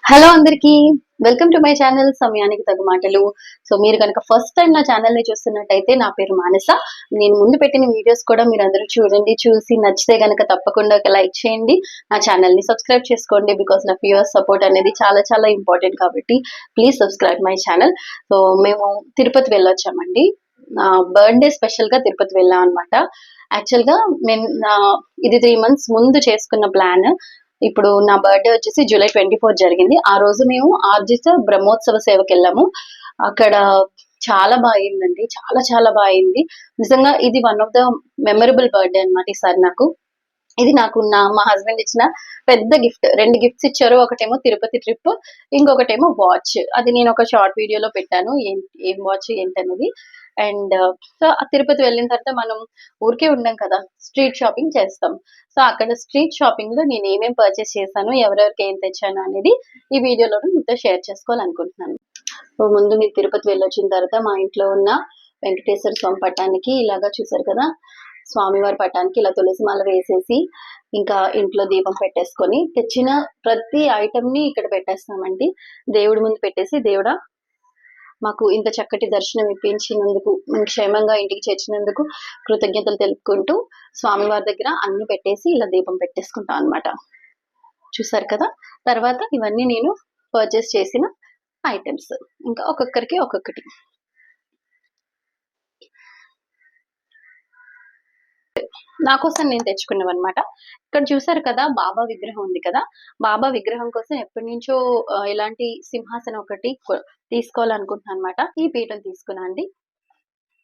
Hello అందరికి, welcome to my channel సమయానికి తగు మాటలు. సో మీరు కనుక ఫస్ట్ టైం నా ఛానల్ ని చూస్తున్నట్టయితే నా పేరు మానస. నేను ముందు పెట్టిన వీడియోస్ కూడా మీరు అందరూ చూడండి, చూసి నచ్చితే కనుక తప్పకుండా ఒక లైక్ చేయండి, నా ఛానల్ ని సబ్స్క్రైబ్ చేసుకోండి. బికాస్ నా వ్యూవర్స్ సపోర్ట్ అనేది చాలా చాలా ఇంపార్టెంట్ కాబట్టి please subscribe my channel. So మేము తిరుపతి వెళ్ళొచ్చామండి. నా బర్త్డే స్పెషల్ గా తిరుపతి వెళ్ళాం అనమాట. యాక్చువల్ గా మేము ఇది 3 months ముందు చేసుకున్న ప్లాన్. ఇప్పుడు నా బర్త్డే వచ్చేసి జూలై 24 జరిగింది. ఆ రోజు మేము ఆర్జిత బ్రహ్మోత్సవ సేవకి వెళ్ళాము. అక్కడ చాలా బాగా అయిందండి, చాలా చాలా బాగా అయింది. నిజంగా ఇది one of the memorable birthday అనమాట ఈసారి నాకు. ఇది నాకు మా హస్బెండ్ ఇచ్చిన పెద్ద గిఫ్ట్. 2 గిఫ్ట్స్ ఇచ్చారు. ఒకటేమో తిరుపతి ట్రిప్, ఇంకొకటేమో వాచ్. అది నేను ఒక షార్ట్ వీడియోలో పెట్టాను, ఏం వాచ్ ఏంటనేది. అండ్ సో ఆ తిరుపతి వెళ్ళిన తర్వాత మనం ఊరికే ఉండం కదా, స్ట్రీట్ షాపింగ్ చేస్తాం. సో అక్కడ స్ట్రీట్ షాపింగ్ లో నేను ఏమేం పర్చేస్ చేశాను, ఎవరెవరికి ఏం తెచ్చాను అనేది ఈ వీడియోలో మీతో షేర్ చేసుకోవాలనుకుంటున్నాను. సో ముందు మీరు తిరుపతి వెళ్ళొచ్చిన తర్వాత మా ఇంట్లో ఉన్న వెంకటేశ్వర స్వామి పటానికి ఇలాగా చూసారు కదా, స్వామివారి పటానికి ఇలా తులసి మాల వేసేసి ఇంకా ఇంట్లో దీపం పెట్టేసుకొని తెచ్చిన ప్రతి ఐటమ్ ని ఇక్కడ పెట్టేస్తామండి. దేవుడి ముందు పెట్టేసి, దేవుడా మాకు ఇంత చక్కటి దర్శనం ఇప్పించినందుకు, మేము క్షేమంగా ఇంటికి చేర్చినందుకు కృతజ్ఞతలు తెలుపుకుంటూ స్వామివారి దగ్గర అన్ని పెట్టేసి ఇలా దీపం పెట్టేసుకుంటాం అనమాట. చూసారు కదా, తర్వాత ఇవన్నీ నేను పర్చేస్ చేసిన ఐటమ్స్. ఇంకా ఒక్కొక్కరికి ఒక్కొక్కటి. నా కోసం నేను తెచ్చుకున్నవన్నమాట. ఇక్కడ చూసారు కదా, బాబా విగ్రహం ఉంది కదా, బాబా విగ్రహం కోసం ఎప్పటి నుంచో ఇలాంటి సింహాసనం ఒకటి తీసుకోవాలనుకుంటున్నాను అనమాట. ఈ పీఠం తీసుకున్నా అండి.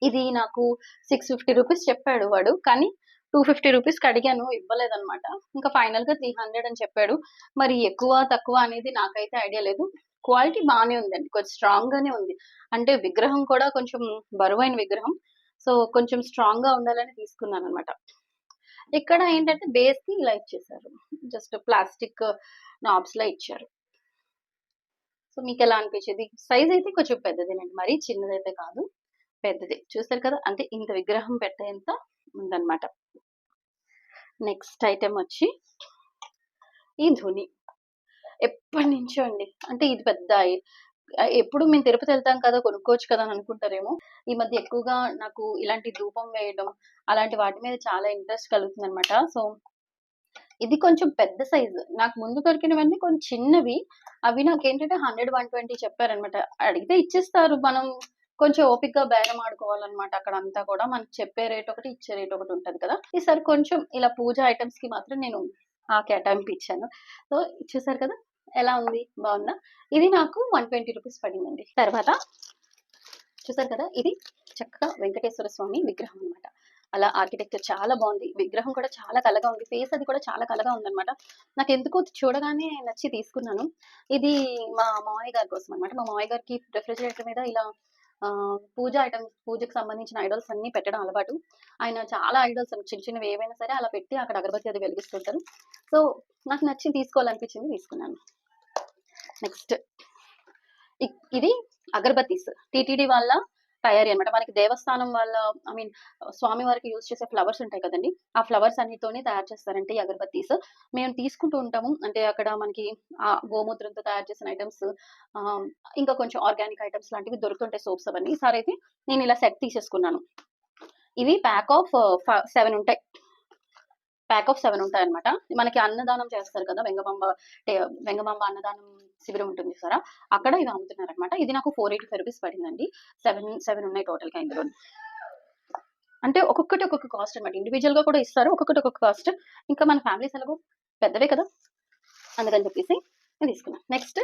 ఇది నాకు 650 రూపీస్ చెప్పాడు వాడు, కానీ 250 రూపీస్కి అడిగాను, ఇవ్వలేదన్నమాట. ఇంకా ఫైనల్ గా 300 అని చెప్పాడు. మరి ఎక్కువ తక్కువ అనేది నాకైతే ఐడియా లేదు. క్వాలిటీ బాగానే ఉందండి, కొంచెం స్ట్రాంగ్ గానే ఉంది. అంటే విగ్రహం కూడా కొంచెం బరువైన విగ్రహం, సో కొంచెం స్ట్రాంగ్ గా ఉండాలని తీసుకున్నాను అనమాట. ఇక్కడ ఏంటంటే బేస్ కి ఇలా ఇచ్చేసారు, జస్ట్ ప్లాస్టిక్ నాబ్స్ లా ఇచ్చారు. సో మీకు ఎలా అనిపించేది? సైజ్ అయితే కొంచెం పెద్దదేనండి, మరీ చిన్నదైతే కాదు, పెద్దది. చూస్తారు కదా, అంటే ఇంత విగ్రహం పెట్టేంత ఉందన్నమాట. నెక్స్ట్ ఐటెం వచ్చి ఈ ధుని. ఎప్పటి నుంచో అండి, అంటే ఇది పెద్ద ఎప్పుడు మేము తిరుపతి వెళ్తాం కదా, కొనుక్కోవచ్చు కదా అని అనుకుంటారేమో. ఈ మధ్య ఎక్కువగా నాకు ఇలాంటి ధూపం వేయడం అలాంటి వాటి మీద చాలా ఇంట్రెస్ట్ కలుగుతుంది అనమాట. సో ఇది కొంచెం పెద్ద సైజు. నాకు ముందు దొరికినవన్నీ కొంచెం చిన్నవి. అవి నాకేంటంటే 100, 120 చెప్పారనమాట. అడిగితే ఇచ్చేస్తారు. మనం కొంచెం ఓపికగా బేరం ఆడుకోవాలన్నమాట. అక్కడంతా కూడా మనకు చెప్పే రేట్ ఒకటి, ఇచ్చే రేట్ ఒకటి ఉంటది కదా. ఈసారి కొంచెం ఇలా పూజ ఐటమ్స్ కి మాత్రం నేను ఆ కేటాయింపు ఇచ్చాను. సో చూసారు కదా ఎలా ఉంది, బాగుందా? ఇది నాకు 120 రూపీస్ పడిందండి. తర్వాత చూసారు కదా, ఇది చక్కగా వెంకటేశ్వర స్వామి విగ్రహం అనమాట. అలా ఆర్కిటెక్చర్ చాలా బాగుంది. విగ్రహం కూడా చాలా కలగా ఉంది, ఫేస్ అది కూడా చాలా కలగా ఉందన్నమాట. నాకు ఎందుకో చూడగానే నచ్చి తీసుకున్నాను. ఇది మా మామయ్య గారి కోసం అనమాట. మా మామయ్య గారికి రెఫ్రిజిరేటర్ మీద ఇలా పూజ ఐటమ్స్, పూజకు సంబంధించిన ఐడల్స్ అన్ని పెట్టడం అలవాటు. ఆయన చాలా ఐడల్స్ చిన్న చిన్నవి ఏవైనా సరే అలా పెట్టి అక్కడ అగరబత్తి అది వెలిగిస్తుంటారు. సో నాకు నచ్చి తీసుకోవాలనిపించింది, తీసుకున్నాను. నెక్స్ట్ ఇది అగరబత్తీస్ టీటీడీ వాళ్ళ తయారీ అనమాట. మనకి దేవస్థానం వాళ్ళ, ఐ మీన్ స్వామి వారికి యూజ్ చేసే ఫ్లవర్స్ ఉంటాయి కదండి, ఆ ఫ్లవర్స్ అన్నిటితోనే తయారు చేస్తారంటే ఈ అగరబత్తీస్. మేము తీసుకుంటూ ఉంటాము. అంటే అక్కడ మనకి ఆ గోమూత్రంతో తయారు చేసిన ఐటమ్స్, ఇంకా కొంచెం ఆర్గానిక్ ఐటమ్స్ లాంటివి దొరుకుతుంటాయి, సోప్స్ అవన్నీ. ఈసారి అయితే నేను ఇలా సెట్ తీసేసుకున్నాను. ఇవి ప్యాక్ ఆఫ్ 7 ఉంటాయి. ప్యాక్ ఆఫ్ 7 ఉంటాయి అనమాట. మనకి అన్నదానం చేస్తారు కదా, వెంగమాంబ అన్నదానం శిబిరం ఉంటుంది సారా, అక్కడ ఇవి అమ్ముతున్నారు అనమాట. ఇది నాకు 485 రూపీస్ పడిందండి. 7 ఉన్నాయి టోటల్ గా ఇందులో. అంటే ఒక్కొక్కటి ఒక్కొక్క కాస్ట్ అనమాట. ఇండివిజువల్ గా కూడా ఇస్తారు, ఒక్కొక్కటి ఒక్కొక్క కాస్ట్. ఇంకా మన ఫ్యామిలీస్ ఎలాగో పెద్దవే కదా, అందుకని చెప్పేసి నేను తీసుకున్నాను. నెక్స్ట్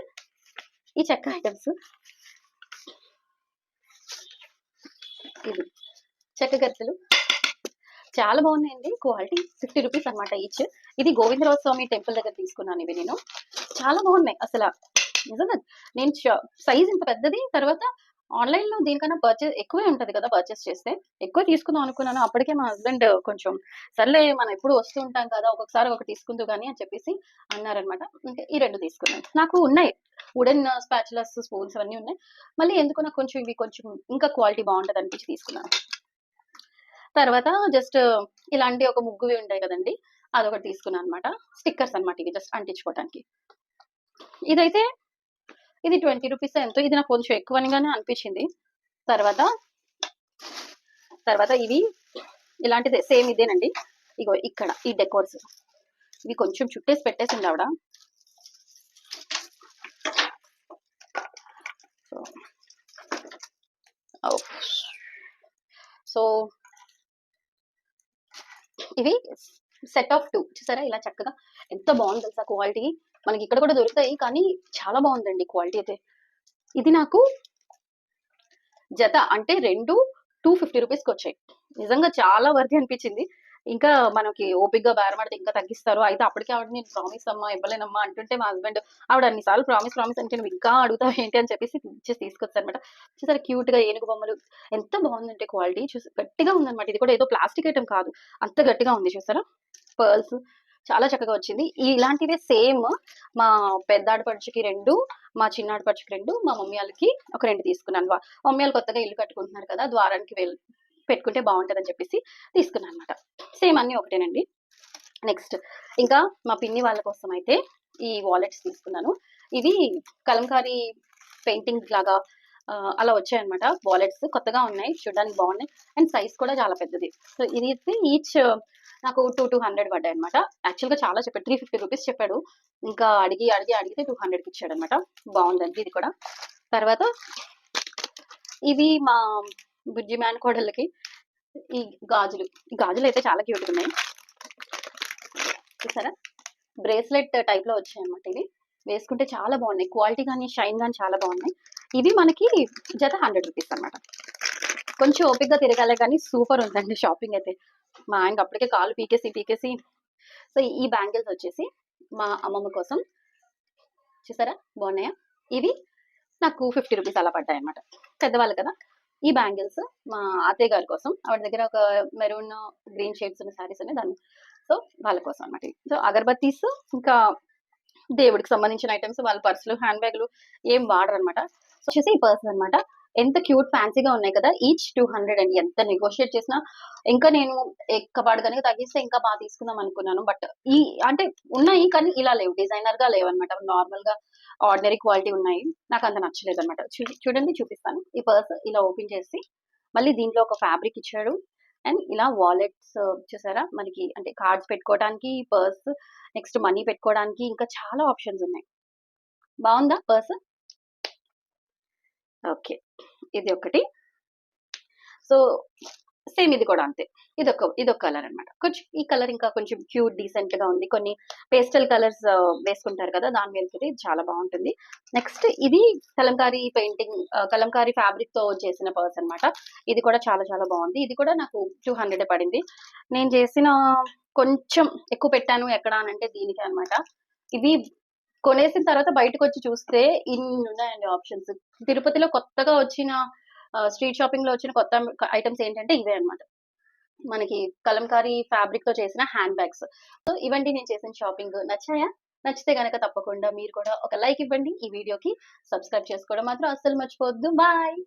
ఈ చెక్క ఐటమ్స్. ఇది చెక్క గరిటెలు చాలా బాగున్నాయండి. క్వాలిటీ 50 రూపీస్ అనమాట ఈచ్. ఇది గోవిందరావు స్వామి టెంపుల్ దగ్గర తీసుకున్నాను ఇవి నేను. చాలా బాగున్నాయి అసలు, నిజంగా. నేను సైజ్ ఇంత పెద్దది, తర్వాత ఆన్లైన్ లో దీనికన్నా పర్చేస్ ఎక్కువే ఉంటది కదా, పర్చేస్ చేస్తే ఎక్కువ తీసుకుందాం అనుకున్నాను. అప్పటికే మా హస్బెండ్ కొంచెం సర్లే మనం ఎప్పుడు వస్తూ ఉంటాం కదా, ఒక్కొక్కసారి ఒకటి తీసుకుంటూ కానీ అని చెప్పేసి అన్నారనమాట. ఇంకా ఈ 2 తీసుకున్నాను. నాకు ఉన్నాయి వుడెన్ స్పాచులస్, స్పూన్స్ అవన్నీ ఉన్నాయి. మళ్ళీ ఎందుకు నాకు కొంచెం ఇవి కొంచెం ఇంకా క్వాలిటీ బాగుంటది అనిపించి తీసుకున్నాను. తర్వాత జస్ట్ ఇలాంటి ఒక ముగ్గువి ఉంటాయి కదండి, అదొకటి తీసుకున్నాను అనమాట. స్టిక్కర్స్ అనమాట, ఇవి జస్ట్ అంటించుకోవడానికి. ఇదైతే ఇది 20 రూపీస్ ఎంతో. ఇది నాకు కొంచెం ఎక్కువనిగానే అనిపించింది. తర్వాత తర్వాత ఇవి ఇలాంటిదే సేమ్ ఇదేనండి. ఇగో ఇక్కడ ఈ డెకోర్స్ ఇవి కొంచెం చుట్టేసి పెట్టేసింది ఆవిడ. సో ఇవి సెట్ ఆఫ్ 2 చూసారా, ఇలా చక్కగా ఎంత బాగుంది తెలుసా క్వాలిటీ. మనకి ఇక్కడ కూడా దొరుకుతాయి కానీ చాలా బాగుందండి క్వాలిటీ అయితే. ఇది నాకు జత అంటే 2 250 రూపీస్కి వచ్చాయి. నిజంగా చాలా వర్తి అనిపించింది. ఇంకా మనకి ఓపిక్గా బేరమాడితే ఇంకా తగ్గిస్తారు. అయితే అప్పటికే ఆవిడ నేను ప్రామిస్ అమ్మా ఇవ్వలేనమ్మా అంటుంటే మా హస్బెండ్ ఆవిడ అన్నిసార్లు ప్రామిస్ ప్రామిస్ అంటే నువ్వు ఇంకా అడుగుతావు ఏంటి అని చెప్పేసి ఇచ్చేసి తీసుకొచ్చారనమాట. చూసారా క్యూట్ గా ఏనుగు బొమ్మలు ఎంత బాగుందంటే క్వాలిటీ. చూసి గట్టిగా ఉందన్నమాట. ఇది కూడా ఏదో ప్లాస్టిక్ ఐటమ్ కాదు, అంత గట్టిగా ఉంది. చూసారా పర్ల్స్ చాలా చక్కగా వచ్చింది. ఇలాంటివే సేమ్ మా పెద్ద ఆడపడుచుకి 2, మా చిన్న ఆడపడుచుకి 2, మా మమ్మీ వాళ్ళకి ఒక 2 తీసుకున్నాను. మమ్మీ వాళ్ళు కొత్తగా ఇల్లు కట్టుకుంటున్నారు కదా, ద్వారానికి పెట్టుకుంటే బాగుంటుందని చెప్పేసి తీసుకున్నాను అనమాట. సేమ్ అన్ని ఒకటేనండి. నెక్స్ట్ ఇంకా మా పిన్ని వాళ్ళ కోసం అయితే ఈ వాలెట్స్ తీసుకున్నాను. ఇవి కలంకారీ పెయింటింగ్ లాగా అలా వచ్చాయన్నమాట. వాలెట్స్ కొత్తగా ఉన్నాయి, చూడడానికి బాగున్నాయి అండ్ సైజ్ కూడా చాలా పెద్దది. సో ఇది అయితే ఈచ్ నాకు 200 పడ్డాయి అనమాట. యాక్చువల్గా చాలా చెప్పాడు, 350 రూపీస్ చెప్పాడు. ఇంకా అడిగితే 200కి ఇచ్చాడు అనమాట. బాగుందండి ఇది కూడా. తర్వాత ఇవి మా బుజ్జి మ్యాన్ కోడళ్ళకి ఈ గాజులు అయితే చాలా క్యూట్గా ఉన్నాయి. చూసారా బ్రేస్లెట్ టైప్ లో వచ్చాయి అనమాట. ఇవి వేసుకుంటే చాలా బాగున్నాయి, క్వాలిటీ కానీ షైన్ కానీ చాలా బాగున్నాయి. ఇవి మనకి జత 100 రూపీస్ అనమాట. కొంచెం ఓపిక్గా తిరగాలే కానీ సూపర్ ఉందండి షాపింగ్ అయితే. మా ఆయనకి అప్పటికే కాలు పీకేసి. సో ఈ బ్యాంగిల్స్ వచ్చేసి మా అమ్మమ్మ కోసం. చూసారా బాగున్నాయా. ఇవి నాకు 50 రూపీస్ అలా పడ్డాయి అనమాట. పెద్దవాళ్ళు కదా. ఈ బ్యాంగిల్స్ మా అత్తయ్య గారి కోసం. ఆవిడ దగ్గర ఒక మెరూన్ గ్రీన్ షేడ్స్ ఉన్న శారీస్ ఉన్నాయి దాన్ని. సో వాళ్ళ కోసం అనమాట. సో అగరబత్తీస్ ఇంకా దేవుడికి సంబంధించిన ఐటమ్స్, వాళ్ళ పర్సులు హ్యాండ్ బ్యాగులు ఏం వాడరు అనమాట. సో వచ్చేసి ఈ పర్స్ అనమాట. ఎంత క్యూట్ ఫ్యాన్సీగా ఉన్నాయి కదా. ఈచ్ 200 అండి. ఎంత నెగోషియేట్ చేసినా ఇంకా నేను ఎక్కపాడు కనుక తగ్గిస్తే ఇంకా బాగా తీసుకుందాం అనుకున్నాను. బట్ ఈ అంటే ఉన్నాయి కానీ ఇలా లేవు, డిజైనర్ గా లేవు అనమాట. నార్మల్ గా ఆర్డినరీ క్వాలిటీ ఉన్నాయి. నాకు అంత నచ్చలేదు అనమాట. చూడండి చూపిస్తాను. ఈ పర్స్ ఇలా ఓపెన్ చేసి మళ్ళీ దీంట్లో ఒక ఫ్యాబ్రిక్ ఇచ్చాడు అండ్ ఇలా వాలెట్స్ చూసారా మనకి, అంటే కార్డ్స్ పెట్టుకోవడానికి పర్స్, నెక్స్ట్ మనీ పెట్టుకోవడానికి ఇంకా చాలా ఆప్షన్స్ ఉన్నాయి. బాగుందా పర్స్? ఓకే ఇది ఒకటి. సో సేమ్ ఇది కూడా అంతే. ఇదొక కలర్ అనమాట. కొంచెం ఈ కలర్ ఇంకా కొంచెం క్యూట్ డీసెంట్ గా ఉంది. కొన్ని పేస్టల్ కలర్స్ వేసుకుంటారు కదా, దాని మీద ఇది చాలా బాగుంటుంది. నెక్స్ట్ ఇది కలంకారీ పెయింటింగ్, కలంకారీ ఫ్యాబ్రిక్ తో చేసిన పర్స్ అనమాట. ఇది కూడా చాలా చాలా బాగుంది. ఇది కూడా నాకు 200 పడింది. నేను చేసిన కొంచెం ఎక్కువ పెట్టాను ఎక్కడ అని అంటే దీనికి అనమాట. ఇవి కొనేసిన తర్వాత బయటకు వచ్చి చూస్తే ఇన్ని ఉన్నాయండి ఆప్షన్స్. తిరుపతిలో కొత్తగా వచ్చిన స్ట్రీట్ షాపింగ్ లో వచ్చిన కొత్త ఐటమ్స్ ఏంటంటే ఇవే అనమాట. మనకి కలంకారీ ఫ్యాబ్రిక్ తో చేసిన హ్యాండ్ బ్యాగ్స్. సో ఇవండి నేను చేసిన షాపింగ్. నచ్చాయా? నచ్చితే గనక తప్పకుండా మీరు కూడా ఒక లైక్ ఇవ్వండి ఈ వీడియోకి. సబ్స్క్రైబ్ చేసుకోవడం మాత్రం అస్సలు మర్చిపోవద్దు. బాయ్.